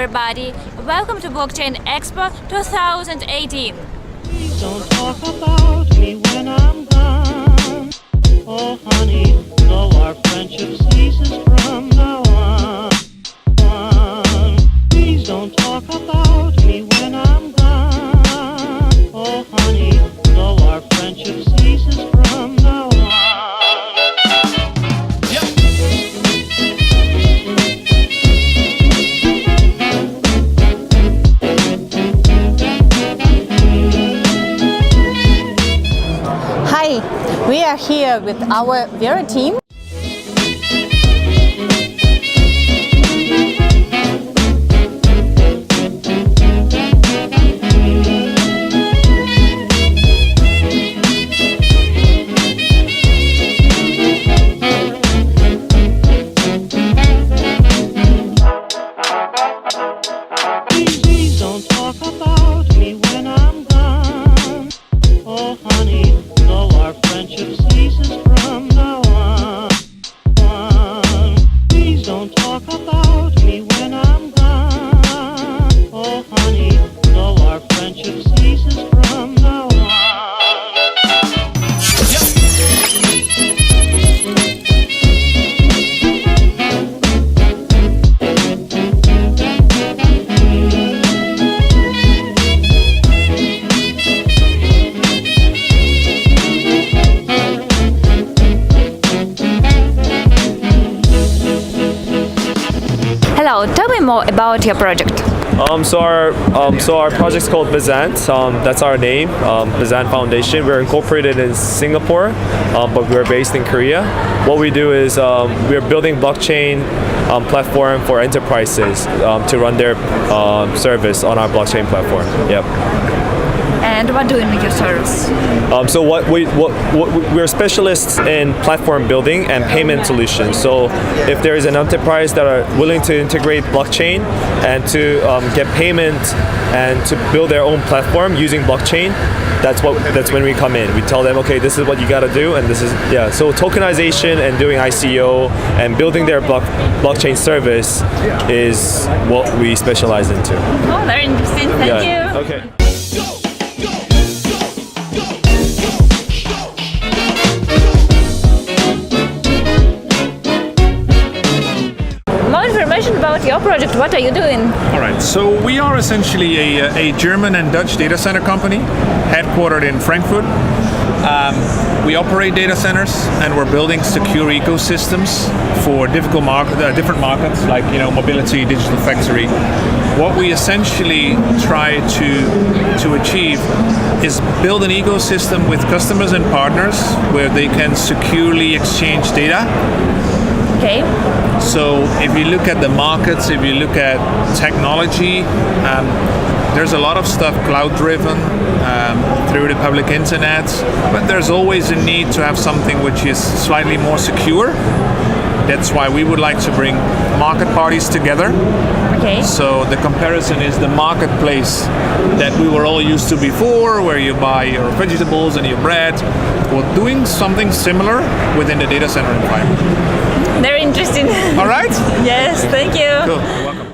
everybody, welcome to Blockchain Expo 2018. Please don't talk about me when I'm gone. Oh honey, though our friendship ceases from now on. Please don't talk about me when I'm gone. Oh honey, though our friendship ceases from now on. Hi, we are here with our VERA team. Please don't talk about me when I'm gone. Oh honey, though our friendship ceases from now on. Please don't talk about me when I'm gone. Oh honey, though our friendship ceases from now on. Hello, tell me more about your project. So our project's called Bazant. That's our name, Bazant Foundation. We're incorporated in Singapore, but we're based in Korea. What we do is we're building blockchain platform for enterprises to run their service on our blockchain platform. Yep. And what do you make your service? So we're specialists in platform building and payment solutions. So if there is an enterprise that are willing to integrate blockchain and to get payment and to build their own platform using blockchain, that's when we come in. We tell them, okay, this is what you got to do, and this is So tokenization and doing ICO and building their blockchain service is what we specialize into. Oh, very interesting. Thank you. Okay. About your project, what are you doing? All right, so we are essentially a German and Dutch data center company headquartered in Frankfurt. We operate data centers and we're building secure ecosystems for different markets like mobility, digital factory. What we essentially try to achieve is build an ecosystem with customers and partners where they can securely exchange data. Okay. So if you look at the markets, if you look at technology, there's a lot of stuff cloud-driven through the public internet, but there's always a need to have something which is slightly more secure. That's why we would like to bring market parties together. Okay. So the comparison is the marketplace that we were all used to before, where you buy your vegetables and your bread. We're doing something similar within the data center environment. Very interesting. All right? Yes, thank you. Cool. You're welcome.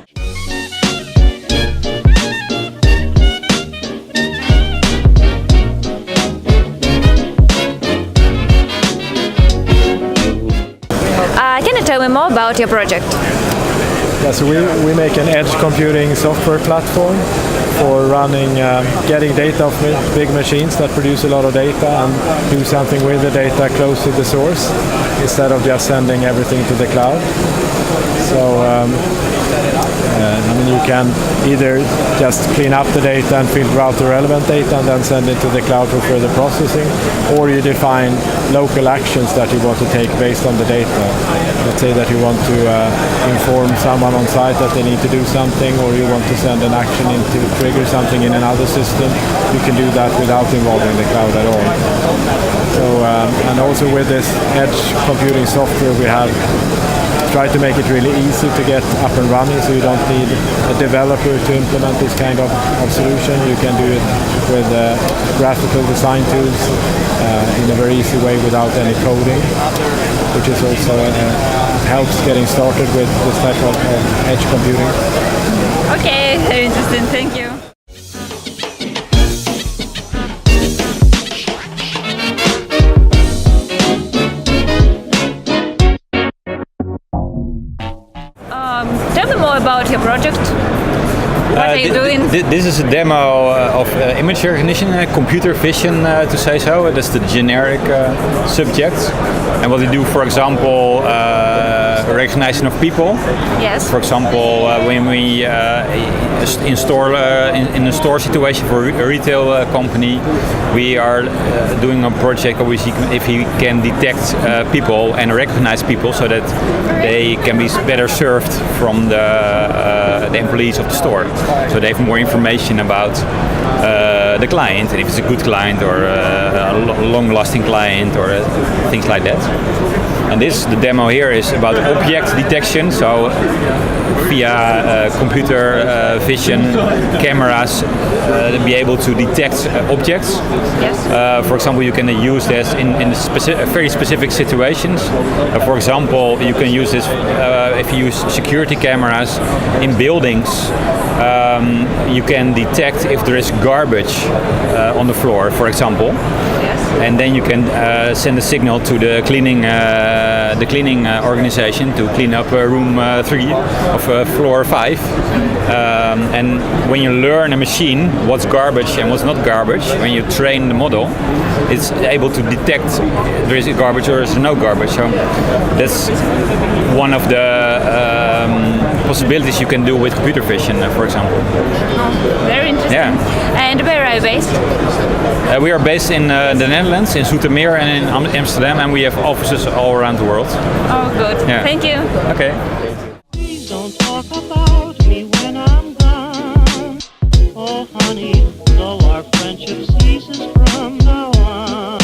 Can you tell me more about your project? Yeah, so we make an edge computing software platform for running, getting data off big machines that produce a lot of data and do something with the data close to the source instead of just sending everything to the cloud. So I mean, you can either just clean up the data and filter out the relevant data and then send it to the cloud for further processing, or you define local actions that you want to take based on the data. Let's say that you want to inform someone on site that they need to do something, or you want to send an action in to trigger something in another system. You can do that without involving the cloud at all. So, and also with this edge computing software, we have tried to make it really easy to get up and running, so you don't need a developer to implement this kind of solution. You can do it with graphical design tools in a very easy way without any coding, which is also helps getting started with this type of edge computing. Okay, very interesting. Thank you. Tell me more about your project. What are you doing? This is a demo of image recognition, computer vision to say so. That's the generic subject. And what we do, for example, recognition of people. Yes. For example, when we install in a store situation for a retail company, we are doing a project where we see if we can detect people and recognize people so that they can be better served from the employees of the store. So they have more information about the client, and if it's a good client or a long-lasting client or things like that. And the demo here is about object detection, so via computer vision cameras be able to detect objects. Yes. For example, you can use this in very specific situations. For example, you can use this if you use security cameras in buildings. You can detect if there is garbage on the floor, for example. Yes. And then you can send a signal to the cleaning organization to clean up room 3 of floor 5. And when you learn a machine what's garbage and what's not garbage, when you train the model, it's able to detect there is garbage or there is no garbage. So that's one of the possibilities you can do with computer vision, for example. Oh, very interesting. Yeah. And where are you based? We are based in the Netherlands, in Zoetermeer and in Amsterdam, and we have offices all around the world. Oh, good. Yeah. Thank you. Okay. Please don't talk about me when I'm gone. Oh, honey, though our friendship ceases from now on.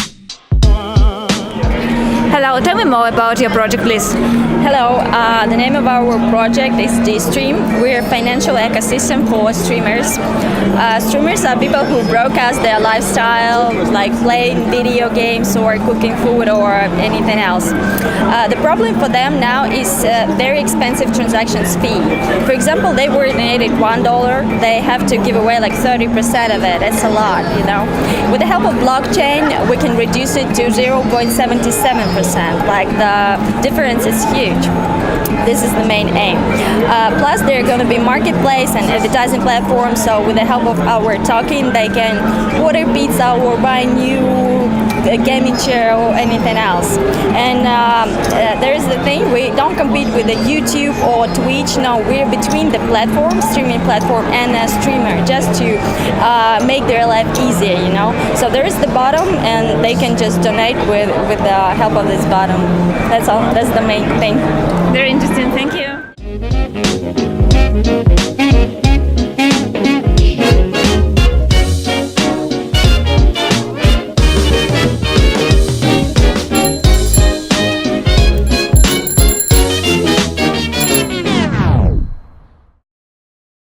Hello, tell me more about your project, please. Hello, the name of our project is D-Stream. We're a financial ecosystem for streamers. Streamers are people who broadcast their lifestyle, like playing video games or cooking food or anything else. The problem for them now is very expensive transactions fee. For example, they were donated $1, they have to give away like 30% of it. It's a lot, you know. With the help of blockchain, we can reduce it to 0.77%. Like the difference is huge. This is the main aim. Plus, they're going to be marketplace and advertising platforms. So, with the help of our token, they can order pizza or buy new gaming chair or anything else. And there's the thing: we don't compete with the YouTube or Twitch. No, we're between the platform, streaming platform, and a streamer, just to make their life easier. You know. So there is the bottom, and they can just donate with the help of this bottom. That's all. That's the main thing. Very interesting. Thank you.